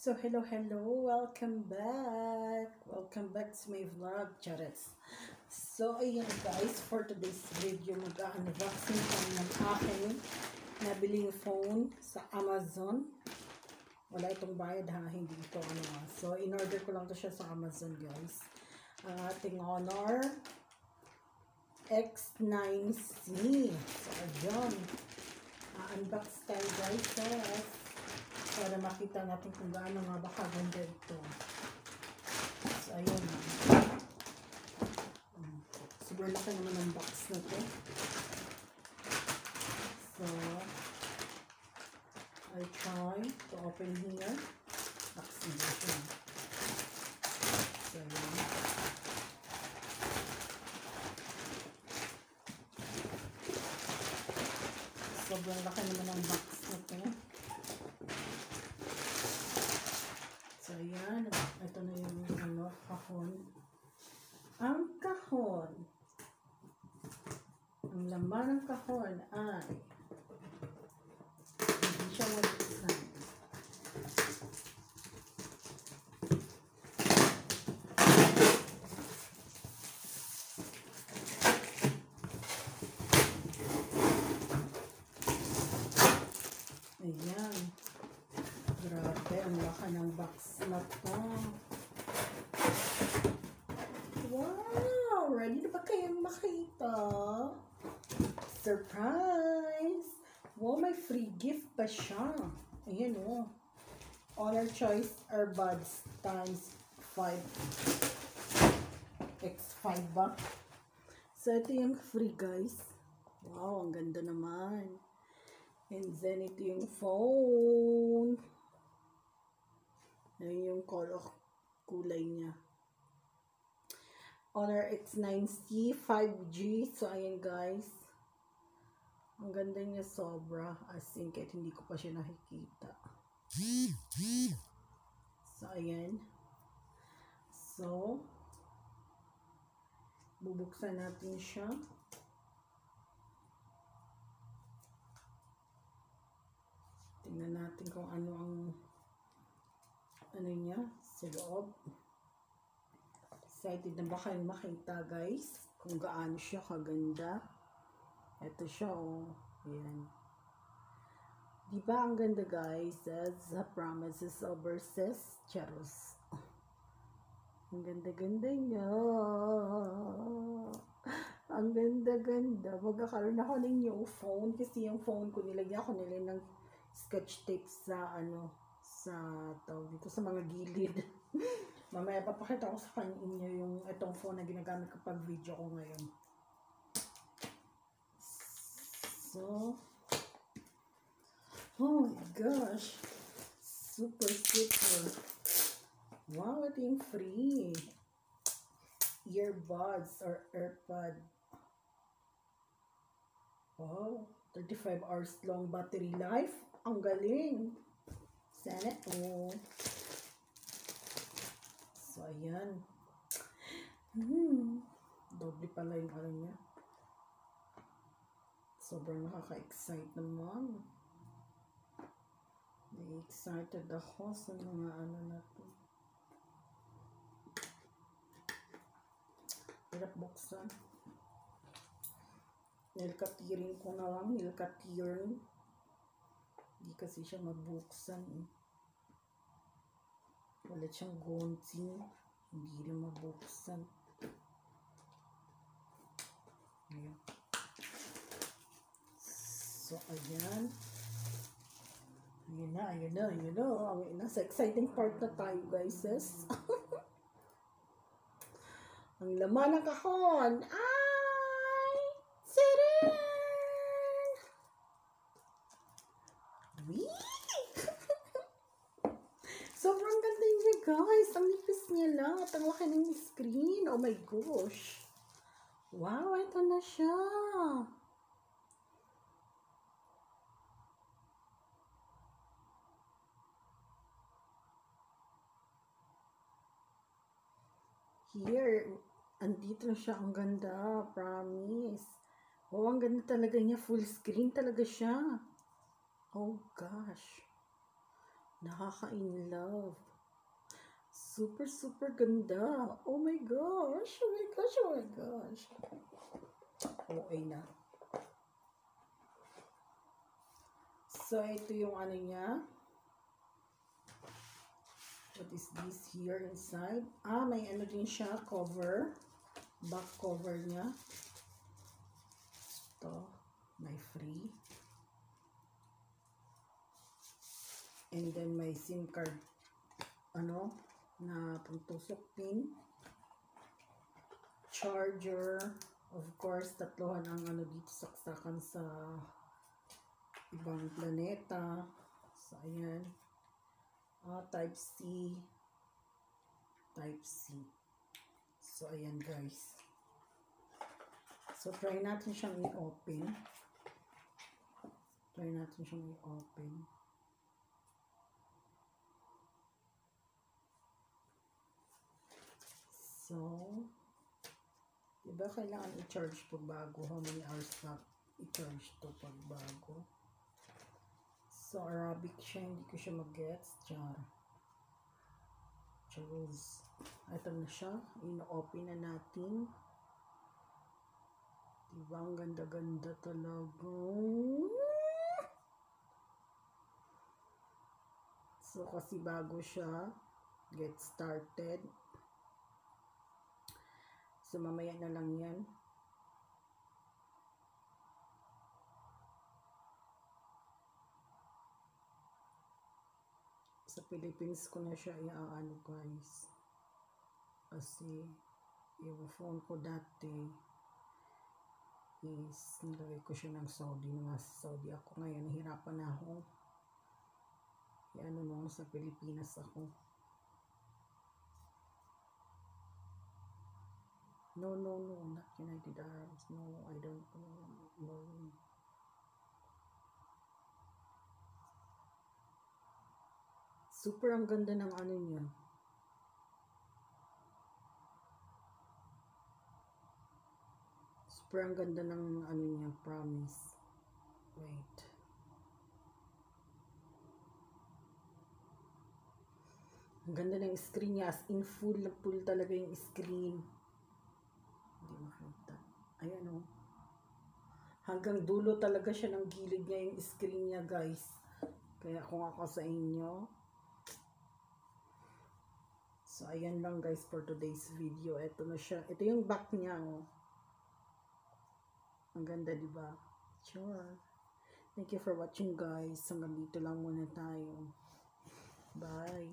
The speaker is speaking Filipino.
So, hello, welcome back. Welcome back to my vlog, Charets. So, ayun guys, for today's video, mag-unboxing kami ng aking nabiling phone sa Amazon. Wala itong bayad ha, hindi ito So, in-order ko lang to siya sa Amazon guys. Ang ating Honor X9C. So, ayun. Unbox tayo guys, para makita natin kung gaano nga ba kaganda ito. So, ayun. Super laki naman ang box na ito. So, I try to open here. Box na siya. So, ayun. Sobrang laki naman ang box na ito. So, ayan. Ito na yung kahon. Ang kahon. Ang laman ng kahon ay hindi siya mabuksan. Ayan. Grabe, ang laki ng box na to. Wow! Ready na ba kayong makita? Surprise! Wow, may free gift pa siya. Ayan o. Honor Choice Earbuds times 5. X5 ba? So, ito yung free guys. Wow, ang ganda naman. And then, ito yung phone. Ayan yung kulay niya. Honor X9C 5G. So, ayan guys. Ang ganda niya sobra. As in, kahit hindi ko pa siya nakikita. So, ayan. So, bubuksan natin siya. Tingnan natin kung ano ang niya sa loob. Excited na ba kayo makita guys? Kung gaano siya kaganda. Ito siya oh. Ayan. Diba ang ganda guys? As promises overseas. Charos. Ang ganda-ganda niya. Ang ganda-ganda. Magkakaroon ako ng new phone. Kasi yung phone ko nilagyan ko nila ng scotch tape sa dito sa mga gilid. Mamaya papakita ko sa inyo yung itong phone na ginagamit ko pag video ko ngayon. So, oh my gosh. Super. Wow, ito yung free earbuds or AirPod. Wow, 35 hours long battery life. Ang galing. Sana oh. So, ayan. Doble pala yung ano niya. Sobrang nakaka-excite naman. Excited ako sa mga ano na to. Hirap buksan. Nilkatirin ko na lang. Nilkatirin. Hindi kasi siya mabuksan eh. Wala siyang gunting. Hindi rin mabuksan. Ayan. So, ayan. Ayan na. Nasa exciting part na tayo, guys. Ang laman ng kahon ay sirin! Sobrang ganda niya, guys. Ang nipis niya lang at ang laki ng screen. Oh my gosh. Wow, ito na siya. Here, andito na siya. Ang ganda. Promise. Oh, ang ganda talaga niya. Full screen talaga siya. Oh gosh. Nakaka-in love. Super, super ganda. Oh my gosh. Oh my gosh. Oh my gosh. Okay na. So, ito yung ano niya. What is this here inside? May ano din siya, cover. Back cover niya. Ito, may free. And then may SIM card, na pangtusok pin. Charger. Of course, tatlohan ang dito saksakan sa ibang planeta. So, ayan. Type C. Type C. So, ayan guys. So, try natin siyang i-open. So, diba kailangan i-charge pag bago? How many hours na i-charge to pag bago? So, Arabic siya. Hindi ko siya mag-gets. Charles. Ito na siya. Ino-open na natin. Diba? Ang ganda-ganda talaga. So, kasi bago siya. Get started. So, mamaya na lang yan. Sa Philippines ko na siya iaano guys. Kasi, yung phone ko dati is nilagay ko siya ng Saudi. Nasa Saudi ako ngayon. Nahirapan na ako. Ano nung sa Pilipinas ako. No, not United Arabs. No, I don't know. Super ang ganda ng ano niya. Super ang ganda ng ano niya, promise. Wait. Ang ganda ng screen niya. As in full talaga yung screen. Hindi makita. Ayan o. Hanggang dulo talaga siya ng gilid niya yung screen niya guys. Kaya kung ako sa inyo. So ayan lang guys for today's video. Ito na siya. Ito yung back niya oh. Ang ganda diba? Sure. Thank you for watching guys. Hanggang dito lang muna tayo. Bye.